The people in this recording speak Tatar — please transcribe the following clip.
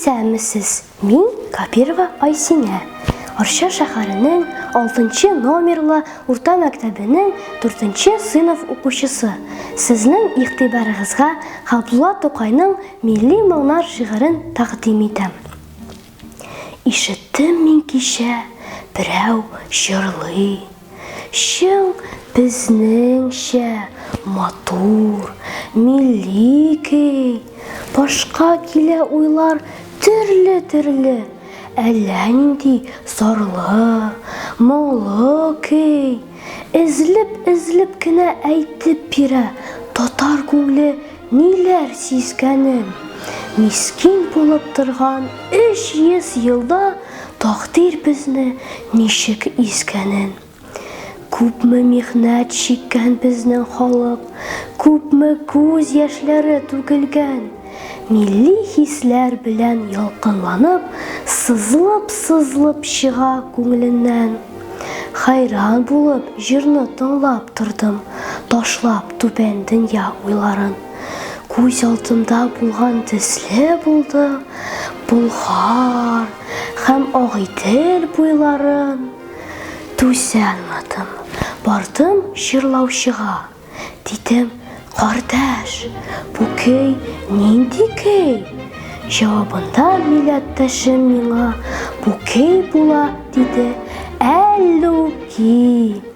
Исәмесез, мин Капирова Айсинә. Арча шәһәренең 6 номерлы урта мәктәбенең 4 сыйныф укучысы. Сезнең игътибарыгызга Габдулла Тукайның Милли моңнар шигырен тәкъдим итәм. Ишеттем мин кичә, берәү җырлый. Чын безнеңчә матур, милли көй. Башка килә уйлар төрле-төрле. Әллә нинди зарлы, моңлы көй. Эзлеп кенә әйтеп бирә татар күңле ниләр сизгәнен. Мискин булып торган 300 елда тагдир безне ничек изгәнен. Күпме михнәт чиккән безнең халык, күпме күз яшьләре түгелгән. Милли хисләр белән ялкынланып, сызылып чыга күңленнән. Хайран булып җырны тыңлап тордым, ташлап түбән дөнья уйларын. Күз алдымда булган төсле булды Болгар һәм Агыйдел буйларын. Түзәлмәдем, бардым җырлаучыга. Дидем: «Кардәш, бу көй нинди көй?» Җавабында милләттәшем миңа: «Бу көй була», диде, «Әллүки».